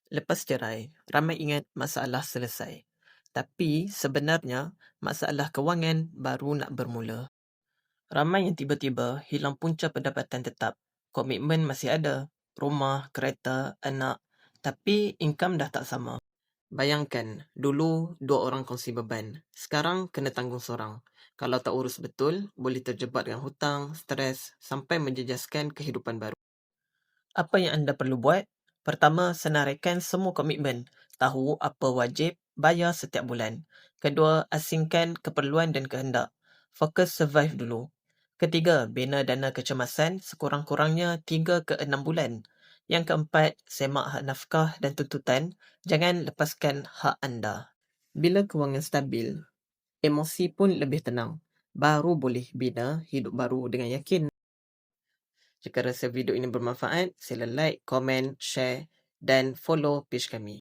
Lepas cerai, ramai ingat masalah selesai. Tapi sebenarnya, masalah kewangan baru nak bermula. Ramai yang tiba-tiba hilang punca pendapatan tetap. Komitmen masih ada. Rumah, kereta, anak. Tapi income dah tak sama. Bayangkan, dulu 2 orang kongsi beban. Sekarang kena tanggung seorang. Kalau tak urus betul, boleh terjebak dengan hutang, stres, sampai menjejaskan kehidupan baru. Apa yang anda perlu buat? Pertama, senaraikan semua komitmen. Tahu apa wajib bayar setiap bulan. Kedua, asingkan keperluan dan kehendak. Fokus survive dulu. Ketiga, bina dana kecemasan sekurang-kurangnya 3 ke 6 bulan. Yang keempat, semak hak nafkah dan tuntutan. Jangan lepaskan hak anda. Bila kewangan stabil, emosi pun lebih tenang. Baru boleh bina hidup baru dengan yakin. Jika rasa video ini bermanfaat, sila like, komen, share dan follow page kami.